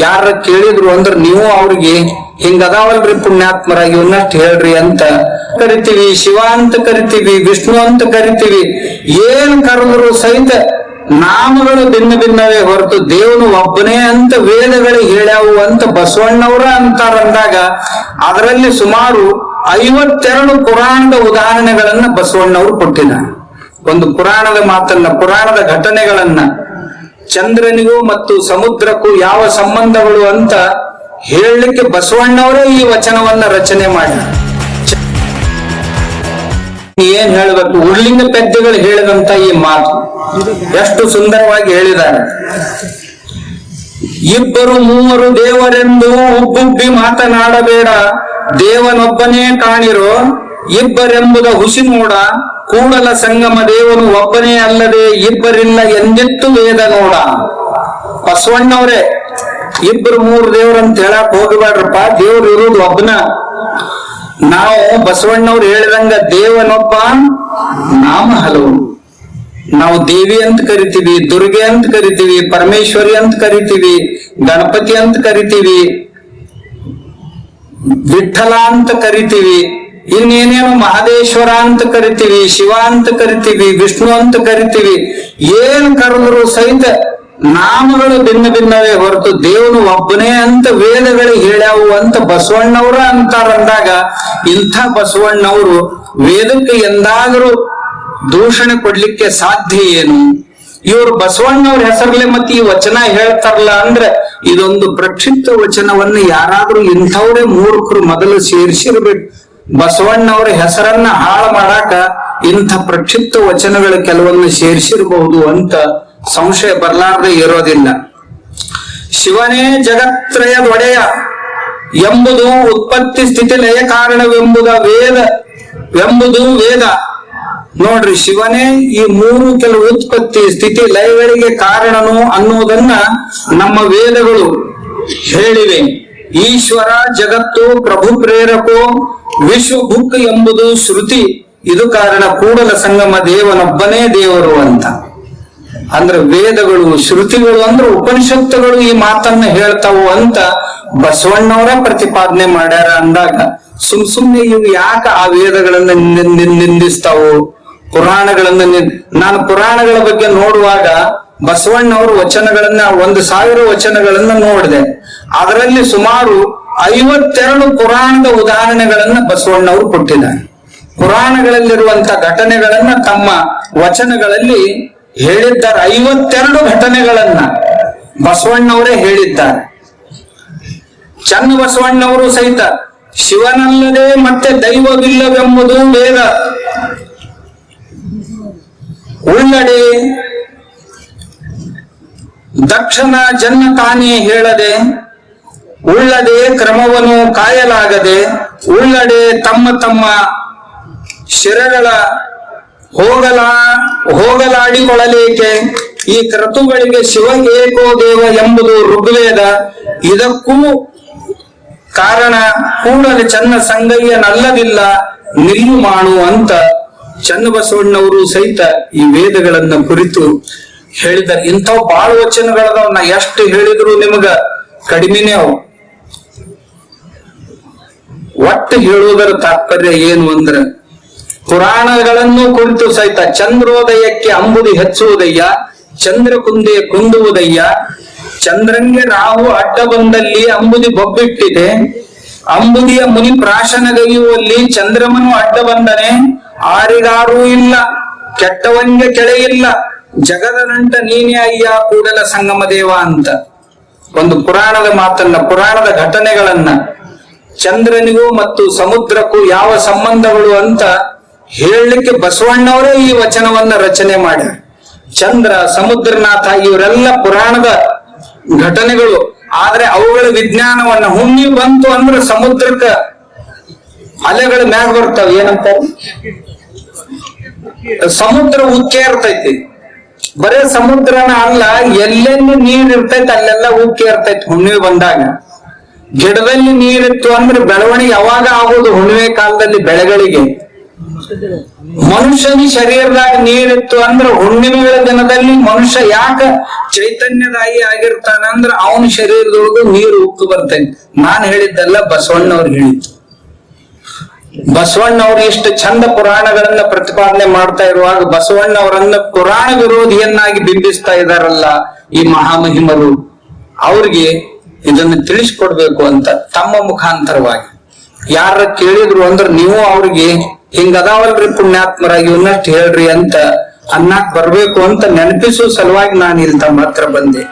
ಯಾರ ಕೇಳಿದ್ರು ಅಂದ್ರ ನೀವು ಅವ್ರಿಗೆ ಹಿಂಗದಾವಲ್ರಿ ಪುಣ್ಯಾತ್ಮರ ಇವನ್ನಷ್ಟು ಹೇಳ್ರಿ ಅಂತ ಕರಿತೀವಿ. ಶಿವ ಅಂತ ಕರಿತೀವಿ, ವಿಷ್ಣು ಅಂತ ಕರಿತೀವಿ. ಏನ್ ಕರೆದ್ರು ಸಹಿತ ನಾಮಗಳು ಭಿನ್ನ ಭಿನ್ನವೇ ಹೊರತು ದೇವನು ಒಬ್ಬನೇ ಅಂತ ವೇದಗಳಿಗೆ ಹೇಳ್ಯಾವು ಅಂತ ಬಸವಣ್ಣವರ ಅಂತಾರಂದಾಗ ಅದರಲ್ಲಿ ಸುಮಾರು 52 ಪುರಾಣದ ಉದಾಹರಣೆಗಳನ್ನ ಬಸವಣ್ಣವರು ಕೊಟ್ಟಿದ್ದಾರೆ. ಒಂದು ಪುರಾಣದ ಮಾತನ್ನ, ಪುರಾಣದ ಘಟನೆಗಳನ್ನ, ಚಂದ್ರನಿಗೂ ಮತ್ತು ಸಮುದ್ರಕ್ಕೂ ಯಾವ ಸಂಬಂಧಗಳು ಅಂತ ಹೇಳಲಿಕ್ಕೆ ಬಸವಣ್ಣವರೇ ಈ ವಚನವನ್ನ ರಚನೆ ಮಾಡಿ ಏನ್ ಹೇಳಬೇಕು. ಉರ್ಲಿಂಗ ಪೆದ್ದೆಗಳು ಹೇಳಿದಂತ ಈ ಮಾತು ಎಷ್ಟು ಸುಂದರವಾಗಿ ಹೇಳಿದ್ದಾರೆ. ಇಬ್ಬರು ಮೂವರು ದೇವರೆಂದು ಉಬ್ಬುಬ್ಬಿ ಮಾತನಾಡಬೇಡ, ದೇವನೊಬ್ಬನೇ ಕಾಣಿರೋ ಇಬ್ಬರೆಂಬುದ ಹುಸಿ ನೋಡ, ಕೂಡಲ ಸಂಗಮ ದೇವನು ಒಬ್ಬನೇ ಅಲ್ಲದೆ ಇಬ್ಬರಿಲ್ಲ ಎಂದಿತ್ತು ವೇದ ನೋಡ. ಬಸವಣ್ಣವ್ರೆ ಇಬ್ರು ಮೂರು ದೇವ್ರಂತ ಹೇಳಕ್ ಹೋಗಬೇಡ್ರಪ್ಪ, ದೇವ್ರು ಇರುವುದು ಒಬ್ಬನ. ನಾವು ಬಸವಣ್ಣವ್ರು ಹೇಳಿದಂಗ ದೇವನೊಬ್ಬ, ನಾಮ ಹಲವು. ನಾವು ದೇವಿ ಅಂತ ಕರಿತೀವಿ, ದುರ್ಗೆ ಅಂತ ಕರಿತೀವಿ, ಪರಮೇಶ್ವರಿ ಅಂತ ಕರಿತೀವಿ, ಗಣಪತಿ ಅಂತ ಕರಿತೀವಿ, ವಿಠಲ ಅಂತ ಕರಿತೀವಿ, ಇನ್ನೇನೇನು ಮಹದೇಶ್ವರ ಅಂತ ಕರಿತೀವಿ, ಶಿವ ಅಂತ ಕರಿತೀವಿ, ವಿಷ್ಣು ಅಂತ ಕರಿತೀವಿ. ಏನ್ ಕರೆದ್ರು ಸಹಿತ ನಾಮಗಳು ಭಿನ್ನ ಭಿನ್ನವೇ ಹೊರತು ದೇವನು ಒಬ್ಬನೇ ಅಂತ ವೇದಗಳಿಗೆ ಹೇಳ್ಯಾವು ಅಂತ ಬಸವಣ್ಣವ್ರ ಅಂತಾರಂದಾಗ ಇಂಥ ಬಸವಣ್ಣವರು ವೇದಕ್ಕೆ ಎಂದಾದರೂ ದೂಷಣೆ ಕೊಡ್ಲಿಕ್ಕೆ ಸಾಧ್ಯ ಏನು? ಇವರು ಬಸವಣ್ಣವ್ರ ಹೆಸರಲ್ಲೇ ಮತ್ತೆ ಈ ವಚನ ಹೇಳ್ತಾರಲ್ಲ ಅಂದ್ರೆ ಇದೊಂದು ಪ್ರಕ್ಷಿಪ್ತ ವಚನವನ್ನು ಯಾರಾದ್ರೂ ಇಂಥವ್ರೇ ಮೂರ್ಖರು ಮೊದಲು ಸೇರಿಸಿರ್ಬೇಕು. ಬಸವಣ್ಣವ್ರ ಹೆಸರನ್ನ ಹಾಳು ಮಾಡಾಕ ಇಂಥ ಪ್ರಕ್ಷಿಪ್ತ ವಚನಗಳು ಕೆಲವೊಂದು ಸೇರಿಸಿರಬಹುದು ಅಂತ ಸಂಶಯ ಬರಲಾರದೆ ಇರೋದಿಲ್ಲ. ಶಿವನೇ ಜಗತ್ರಯದ ಒಡೆಯ ಎಂಬುದು ಉತ್ಪತ್ತಿ ಸ್ಥಿತಿ ಲಯ ಕಾರಣವೆಂಬುದ ವೇದ. ನೋಡ್ರಿ, ಶಿವನೇ ಈ ಮೂರು ಕೆಲವು ಉತ್ಪತ್ತಿ ಸ್ಥಿತಿ ಲಯಗಳಿಗೆ ಕಾರಣನು ಅನ್ನುವುದನ್ನ ನಮ್ಮ ವೇದಗಳು ಹೇಳಿವೆ. ಈಶ್ವರ ಜಗತ್ತು ಪ್ರಭು ಪ್ರೇರಕೋ ವಿಶ್ವ ಬುಕ್ ಎಂಬುದು ಶ್ರುತಿ. ಇದು ಕಾರಣ ಕೂಡಲ ಸಂಗಮ ದೇವನೊಬ್ಬನೇ ದೇವರು ಅಂತ. ಅಂದ್ರೆ ವೇದಗಳು, ಶ್ರುತಿಗಳು ಅಂದ್ರೆ ಉಪನಿಷತ್ತುಗಳು ಈ ಮಾತನ್ನ ಹೇಳ್ತಾವು ಅಂತ ಬಸವಣ್ಣವರ ಪ್ರತಿಪಾದನೆ ಮಾಡ್ಯಾರ ಅಂದಾಗ ಸುಮ್ನೆ ಇವು ಯಾಕ ಆ ವೇದಗಳನ್ನ ನಿಂದಿಸ್ತಾವು, ಪುರಾಣಗಳನ್ನ ನಾನು ಪುರಾಣಗಳ ಬಗ್ಗೆ ನೋಡುವಾಗ ಬಸವಣ್ಣವ್ರ ವಚನಗಳನ್ನ 1000 ವಚನಗಳನ್ನ ನೋಡಿದೆ. ಅದರಲ್ಲಿ ಸುಮಾರು 52 ಪುರಾಣದ ಉದಾಹರಣೆಗಳನ್ನ ಬಸವಣ್ಣವರು ಕೊಟ್ಟಿದ್ದಾರೆ. ಪುರಾಣಗಳಲ್ಲಿರುವಂತ ಘಟನೆಗಳನ್ನ ತಮ್ಮ ವಚನಗಳಲ್ಲಿ ಹೇಳಿದ್ದಾರೆ. 52 ಘಟನೆಗಳನ್ನ ಬಸವಣ್ಣವರೇ ಹೇಳಿದ್ದಾರೆ. ಚನ್ನ ಬಸವಣ್ಣವರು ಸಹಿತ ಶಿವನಲ್ಲದೆ ಮತ್ತೆ ದೈವವಿಲ್ಲವೆಂಬುದು ವೇದ. ಉಳ್ಳಡೆ ದಕ್ಷನ ಜನ್ಮ ತಾನೇ ಹೇಳದೆ, ಉಳ್ಳದೆ ಕ್ರಮವನ್ನು ಕಾಯಲಾಗದೆ, ಉಳ್ಳಡೆ ತಮ್ಮ ತಮ್ಮ ಶಿರಗಳ ಹೋಗಲಾಡಿಕೊಳ್ಳಲೇಕೆ, ಈ ಕ್ರತುಗಳಿಗೆ ಶಿವ ಏಕೋ ದೇವ ಎಂಬುದು ಋಗ್ವೇದ. ಇದಕ್ಕೂ ಕಾರಣ ಕೂಡಲೇ ಚನ್ನ ಸಂಗಯ್ಯನಲ್ಲದಿಲ್ಲ ನಿಲ್ಲು ಮಾಡು ಅಂತ ಚನ್ನಬಸವಣ್ಣವರು ಸಹಿತ ಈ ವೇದಗಳನ್ನ ಕುರಿತು ಹೇಳಿದ್ದಾರೆ. ಇಂಥವು ಬಾಳ ವಚನಗಳದಾವ. ನಾ ಎಷ್ಟು ಹೇಳಿದ್ರು ನಿಮಗ ಕಡಿಮೆನೇ ಅವು. ಒಟ್ಟು ಹೇಳುವುದರ ತಾತ್ಪರ್ಯ ಏನು ಅಂದ್ರೆ ಪುರಾಣಗಳನ್ನು ಕುರಿತು ಸಹಿತ ಚಂದ್ರೋದಯಕ್ಕೆ ಅಂಬುದಿ ಹೆಚ್ಚುವುದಯ್ಯ, ಚಂದ್ರ ಕುಂದೆ ಕುಂದುವುದಯ್ಯ, ಚಂದ್ರಂಗೆ ರಾಹು ಅಡ್ಡ ಬಂದಲ್ಲಿ ಅಂಬುದಿ ಬೊಬ್ಬಿಟ್ಟಿದೆ, ಅಂಬುದಿಯ ಮುನಿ ಪ್ರಾಶನಗೈಯುವಲ್ಲಿ ಚಂದ್ರಮನು ಅಡ್ಡ ಬಂದನೆ, ಆರಿಗಾರೂ ಇಲ್ಲ ಕೆಟ್ಟವಂಗೆ ಕೆಳೆಯಿಲ್ಲ, ಜಗದ ನಂಟ ನೀನೇ ಅಯ್ಯ ಕೂಡಲ ಸಂಗಮ ದೇವ ಅಂತ ಒಂದು ಪುರಾಣದ ಮಾತನ್ನ, ಪುರಾಣದ ಘಟನೆಗಳನ್ನ, ಚಂದ್ರನಿಗೂ ಮತ್ತು ಸಮುದ್ರಕ್ಕೂ ಯಾವ ಸಂಬಂಧಗಳು ಅಂತ ಹೇಳಲಿಕ್ಕೆ ಬಸವಣ್ಣವರೇ ಈ ವಚನವನ್ನ ರಚನೆ ಮಾಡ್ಯಾರ. ಚಂದ್ರ, ಸಮುದ್ರನಾಥ ಇವರೆಲ್ಲ ಪುರಾಣದ ಘಟನೆಗಳು. ಆದ್ರೆ ಅವುಗಳ ವಿಜ್ಞಾನವನ್ನ ಹುಣ್ಣಿ ಬಂತು ಅಂದ್ರೆ ಸಮುದ್ರಕ್ಕ ಅಲೆಗಳ ಮ್ಯಾಗ ಬರ್ತಾವ. ಏನಂತ ಸಮುದ್ರ ಉಕ್ಕೆ ಇರ್ತೈತಿ. ಬರೇ ಸಮುದ್ರನ ಅಲ್ಲ, ಎಲ್ಲೆಲ್ಲಿ ನೀರ್ ಇರ್ತೈತಿ ಅಲ್ಲೆಲ್ಲ ಉಕ್ಕೆ ಇರ್ತೈತಿ ಹುಣ್ಣಿಮೆ ಬಂದಾಗ. ಗಿಡದಲ್ಲಿ ನೀರಿತ್ತು ಅಂದ್ರೆ ಬೆಳವಣಿಗೆ ಯಾವಾಗ ಆಗೋದು? ಹುಣ್ಣಿಮೆ ಕಾಲದಲ್ಲಿ ಬೆಳೆಗಳಿಗೆ ಮನುಷ್ಯನ ಶರೀರದಾಗ ನೀರಿತ್ತು ಅಂದ್ರ ಹುಣ್ಣಿಮೆಗಳ ದಿನದಲ್ಲಿ ಮನುಷ್ಯ ಯಾಕ ಚೈತನ್ಯದಾಯಿ ಆಗಿರ್ತಾನ ಅಂದ್ರ ಅವನ ಶರೀರದೊಳಗೂ ನೀರು ಉಕ್ಕು ಬರ್ತೈತಿ. ನಾನ್ ಹೇಳಿದ್ದಲ್ಲ, ಬಸವಣ್ಣವ್ರು ಹೇಳಿದ್ದು. ಬಸವಣ್ಣವ್ರು ಇಷ್ಟು ಚಂದ ಪುರಾಣಗಳನ್ನ ಪ್ರತಿಪಾದನೆ ಮಾಡ್ತಾ ಇರುವಾಗ ಬಸವಣ್ಣವರನ್ನ ಪುರಾಣ ವಿರೋಧಿಯನ್ನಾಗಿ ಬಿಂಬಿಸ್ತಾ ಇದಾರಲ್ಲ ಈ ಮಹಾಮಹಿಮರು, ಅವ್ರಿಗೆ ಇದನ್ನು ತಿಳಿಸ್ಕೊಡ್ಬೇಕು ಅಂತ ತಮ್ಮ ಮುಖಾಂತರವಾಗಿ ಯಾರ ಕೇಳಿದ್ರು ಅಂದ್ರ ನೀವು ಅವ್ರಿಗೆ ಹಿಂಗದಾವಲ್ರಿ ಪುಣ್ಯಾತ್ಮರಾಗಿ ಇವನ್ನಷ್ಟು ಹೇಳ್ರಿ ಅಂತ ಅನ್ನಕ್ ಬರ್ಬೇಕು ಅಂತ ನೆನಪಿಸೋ ಸಲುವಾಗಿ ನಾನು ಇಲ್ಲಿ ತಮ್ಮ ಹತ್ರ ಬಂದೆ.